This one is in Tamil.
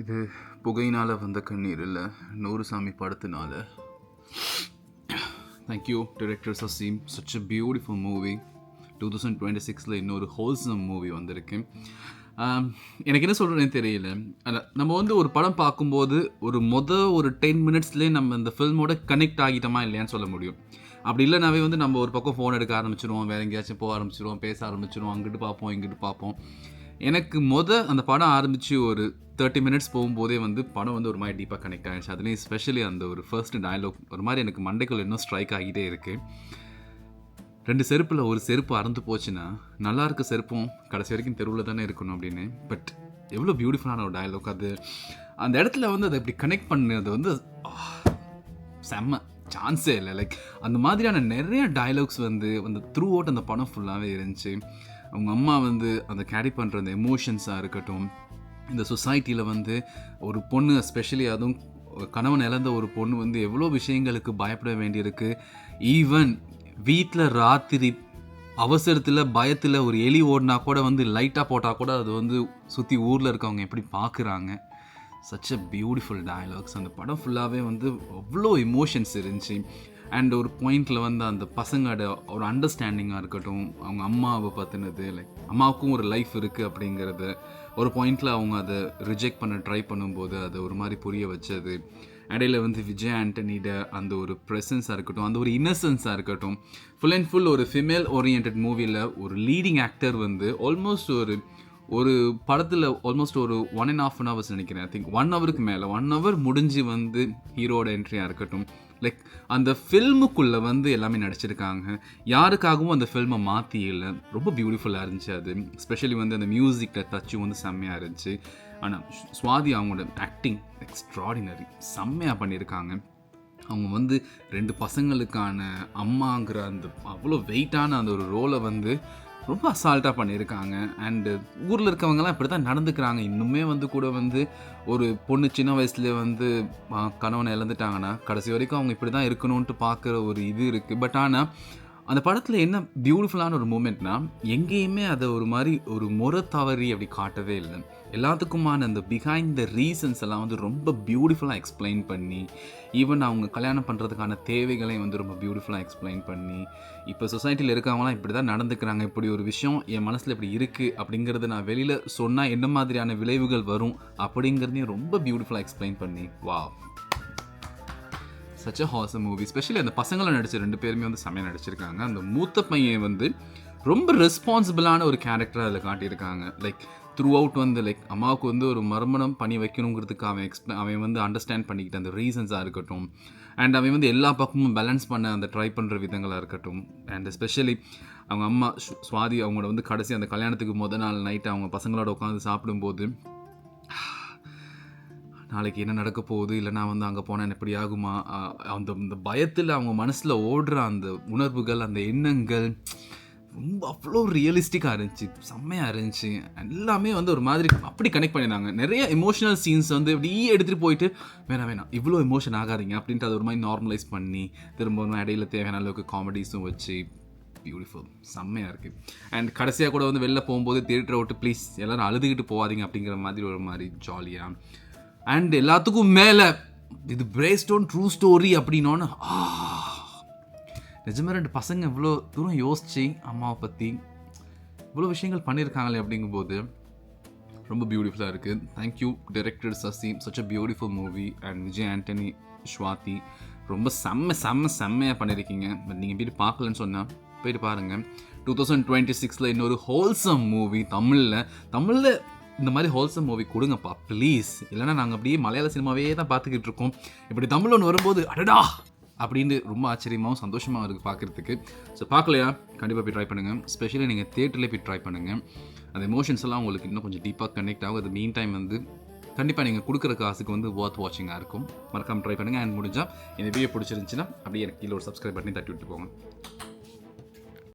இது புகையினால் வந்த கண்ணீர் இல்லை, நூறுசாமி படத்தினால. Thank you director Saseem. Such a beautiful movie. 2026 இன்னொரு ஹோல்சம் மூவி வந்திருக்கு. எனக்கு என்ன சொல்கிறேன்னு தெரியல. நம்ம வந்து ஒரு படம் பார்க்கும்போது ஒரு 10 மினிட்ஸ்லேயே நம்ம இந்த ஃபில்மோட கனெக்ட் ஆகிட்டோமா இல்லையான்னு சொல்ல முடியும். அப்படி இல்லைனாவே வந்து நம்ம ஒரு பக்கம் ஃபோன் எடுக்க ஆரம்பிச்சிடுவோம், வேறு எங்கேயாச்சும் போக ஆரம்பிச்சிடுவோம், பேச ஆரம்பிச்சிடுவோம், அங்கிட்டு பார்ப்போம் இங்கிட்டு பார்ப்போம். எனக்கு அந்த படம் ஆரம்பித்து ஒரு 30 மினிட்ஸ் போகும்போதே வந்து படம் வந்து ஒரு மாதிரி டீப்பாக கனெக்ட் ஆகிடுச்சு. அதுலேயும் ஸ்பெஷலி அந்த ஒரு ஃபர்ஸ்ட் டயலாக் ஒரு மாதிரி எனக்கு மண்டைக்குள்ள இன்னும் ஸ்ட்ரைக் ஆகிட்டே இருக்குது. 2 செருப்பில் ஒரு செருப்பு அறந்து போச்சுன்னா நல்லா இருக்க செருப்பும் கடைசி வரைக்கும் தெருவில் தானே இருக்கணும் அப்படின்னு. பட் எவ்வளோ பியூட்டிஃபுல்லான ஒரு டயலாக் அது. அந்த இடத்துல வந்து அதை இப்படி கனெக்ட் பண்ணது வந்து செம்ம, சான்ஸே இல்லை. லைக் அந்த மாதிரியான நிறைய டயலாக்ஸ் வந்து த்ரூ அவுட் அந்த படம் ஃபுல்லாகவே இருந்துச்சு. அவங்க அம்மா வந்து அந்த கேரி பண்ணுற அந்த எமோஷன்ஸாக இருக்கட்டும், இந்த சொசைட்டியில் வந்து ஒரு பொண்ணு எஸ்பெஷலி அதுவும் கணவன் இழந்த ஒரு பொண்ணு வந்து எவ்வளோ விஷயங்களுக்கு பயப்பட வேண்டியிருக்கு. ஈவன் வீட்டில் ராத்திரி அவசரத்தில் பயத்தில் ஒரு எலி ஓடினா கூட வந்து லைட்டாக போட்டால் கூட அது வந்து சுற்றி ஊரில் இருக்கவங்க எப்படி பார்க்குறாங்க. Such a beautiful dialogues. அந்த படம் ஃபுல்லாகவே வந்து அவ்வளோ எமோஷன்ஸ் இருந்துச்சு. அண்ட் ஒரு பாயிண்டில் வந்து அந்த பசங்களோட ஒரு அண்டர்ஸ்டாண்டிங்காக இருக்கட்டும், அவங்க அம்மாவை பார்த்தினது, லைக் அம்மாவுக்கும் ஒரு லைஃப் இருக்குது அப்படிங்கிறது ஒரு பாயிண்டில் அவங்க அதை ரிஜெக்ட் பண்ண ட்ரை பண்ணும்போது அதை ஒரு மாதிரி புரிய வச்சது. இடையில வந்து விஜய் ஆண்டனியோட அந்த ஒரு ப்ரெசன்ஸாக இருக்கட்டும், அந்த ஒரு இன்னசென்ஸாக இருக்கட்டும், ஃபுல் அண்ட் ஃபுல் ஒரு ஃபீமேல் ஓரியன்ட் மூவியில் ஒரு லீடிங் ஆக்டர் வந்து ஆல்மோஸ்ட் ஒரு படத்தில் ஆல்மோஸ்ட் ஒரு 1.5 hours நினைக்கிறேன். ஐ திங்க் 1 ஹவருக்கு மேலே 1 hour முடிஞ்சு வந்து ஹீரோட என்ட்ரியாக இருக்கட்டும், லைக் அந்த ஃபில்முக்குள்ளே வந்து எல்லாமே நடிச்சிருக்காங்க. யாருக்காகவும் அந்த ஃபில்மை மாற்றி இல்லை. ரொம்ப பியூட்டிஃபுல்லாக இருந்துச்சு அது. ஸ்பெஷலி வந்து அந்த மியூசிக்கில் டச்சும் வந்து செம்மையாக இருந்துச்சு. ஆனால் சுவாதி அவங்களோட ஆக்டிங் எக்ஸ்ட்ராடினரி, செம்மையாக பண்ணியிருக்காங்க. அவங்க வந்து 2 பசங்களுக்கான அம்மாங்கிற அந்த அவ்வளோ வெயிட்டான அந்த ஒரு ரோலை வந்து ரொம்ப அசால்ட்டாக பண்ணியிருக்காங்க. அண்டு ஊரில் இருக்கவங்கலாம் இப்படி தான் நடந்துக்கிறாங்க. இன்னுமே வந்து கூட வந்து ஒரு பொண்ணு சின்ன வயசுலேயே வந்து கணவனை இழந்துட்டாங்கன்னா கடைசி வரைக்கும் அவங்க இப்படி தான் இருக்கணும்ன்ட்டு பார்க்குற ஒரு இது இருக்குது. பட் ஆனால் அந்த படத்தில் என்ன பியூட்டிஃபுல்லான ஒரு மூமெண்ட்னா, எங்கேயுமே அதை ஒரு மாதிரி ஒரு முறை தவறி அப்படி காட்டவே இல்லை. எல்லாத்துக்குமான அந்த பிஹைண்ட் த ரீசன்ஸ் எல்லாம் வந்து ரொம்ப பியூட்டிஃபுல்லாக எக்ஸ்பிளைன் பண்ணி, ஈவன் அவங்க கல்யாணம் பண்ணுறதுக்கான தேவைகளையும் வந்து ரொம்ப பியூட்டிஃபுல்லாக எக்ஸ்பிளைன் பண்ணி, இப்போ சொசைட்டியில் இருக்கவங்களாம் இப்படி தான் நடந்துக்கிறாங்க, இப்படி ஒரு விஷயம் என் மனசில் இப்படி இருக்குது அப்படிங்கிறது நான் வெளியில் சொன்னால் என்ன மாதிரியான விளைவுகள் வரும் அப்படிங்கிறதையும் ரொம்ப பியூட்டிஃபுல்லாக எக்ஸ்பிளைன் பண்ணி, வா சச் அ ஹாசம் மூவி. ஸ்பெஷலி அந்த பசங்களை நடிச்ச 2 பேருமே வந்து செம்மையாக நடிச்சிருக்காங்க. அந்த மூத்த பையன் வந்து ரொம்ப ரெஸ்பான்சிபிளான ஒரு கேரக்டர் அதில் காட்டியிருக்காங்க. லைக் த்ரூ அவுட் வந்து லைக் அம்மாவுக்கு வந்து ஒரு மறுமணம் பண்ணி வைக்கணுங்கிறதுக்கு அவன் வந்து அண்டர்ஸ்டாண்ட் பண்ணிக்கிட்ட அந்த ரீசன்ஸாக இருக்கட்டும், அண்ட் அவன் வந்து எல்லா பக்கமும் பேலன்ஸ் பண்ண அந்த ட்ரை பண்ணுற விதங்களாக இருக்கட்டும், அண்ட் எஸ்பெஷலி அவங்க அம்மா சுவாதி அவங்களோட வந்து கடைசி அந்த கல்யாணத்துக்கு முதல் நாள் நைட்டு அவங்க பசங்களோட உட்காந்து சாப்பிடும்போது நாளைக்கு என்ன நடக்க போகுது, இல்லைனா வந்து அங்கே போனால் எப்படி ஆகுமா, அந்த பயத்தில் அவங்க மனசில் ஓடுற அந்த உணர்வுகள், அந்த எண்ணங்கள் ரொம்ப அவ்வளோ ரியலிஸ்டிக்காக இருந்துச்சு, செம்மையாக இருந்துச்சு. எல்லாமே வந்து ஒரு மாதிரி அப்படி கனெக்ட் பண்ணியிருந்தாங்க. நிறைய எமோஷனல் சீன்ஸ் வந்து இப்படி எடுத்துகிட்டு போயிட்டு வேணாம் இவ்வளோ எமோஷன் ஆகாதீங்க அப்படின்ட்டு அது ஒரு மாதிரி நார்மலைஸ் பண்ணி திரும்ப இடையில தேவையான அளவுக்கு காமெடிஸும் வச்சு பியூட்டிஃபுல், செம்மையாக இருக்குது. அண்ட் கடைசியாக கூட வந்து வெளில போகும்போது தியேட்டரை விட்டு ப்ளீஸ் எல்லோரும் அழுதுகிட்டு போகாதீங்க அப்படிங்கிற மாதிரி ஒரு மாதிரி ஜாலியாக. அண்ட் எல்லாத்துக்கும் மேலே இது பேஸ்ட் ஆன் ட்ரூ ஸ்டோரி அப்படின்னோன்னு நிஜமாக 2 பசங்க இவ்வளோ தூரம் யோசித்து அம்மாவை பற்றி இவ்வளோ விஷயங்கள் பண்ணியிருக்காங்களே அப்படிங்கும்போது ரொம்ப பியூட்டிஃபுல்லாக இருக்குது. Thank you director Sasi. Such a beautiful movie. And Vijay Antony, Swathi ரொம்ப செம்மையாக பண்ணியிருக்கீங்க. பட் நீங்கள் போய்ட்டு பார்க்கலன்னு சொன்னால் போயிட்டு பாருங்கள். 2026 இன்னொரு ஹோல்சம் மூவி தமிழில் இந்த மாதிரி ஹோல்சம் மூவி கொடுங்கப்பா ப்ளீஸ். இல்லைனா நாங்கள் அப்படியே மலையாள சினிமாவே தான் பார்த்துக்கிட்டு இருக்கோம். இப்படி தமிழ் ஒன்று வரும்போது அடடா அப்படின்னு ரொம்ப ஆச்சரியமாகவும் சந்தோஷமாக இருக்குது பார்க்குறதுக்கு. ஸோ பார்க்கலையா, கண்டிப்பாக போய் ட்ரை பண்ணுங்கள். ஸ்பெஷலி நீங்கள் தியேட்டர்லேயே போய் ட்ரை பண்ணுங்கள். அந்த எமோஷன்ஸ் எல்லாம் உங்களுக்கு இன்னும் கொஞ்சம் டீப்பாக கனெக்ட் ஆகும். அது மீன் டைம் வந்து கண்டிப்பாக நீங்கள் கொடுக்குற காசுக்கு வந்து ஒர்த் வாட்சிங்காக இருக்கும். மறக்காமல் ட்ரை பண்ணுங்கள். அண்ட் முடிஞ்சால் இந்த வீடியோ பிடிச்சிருந்துச்சின்னா அப்படியே எனக்கு கீழே ஒரு சப்ஸ்கிரைப் பண்ணி தட்டி விட்டு போங்க.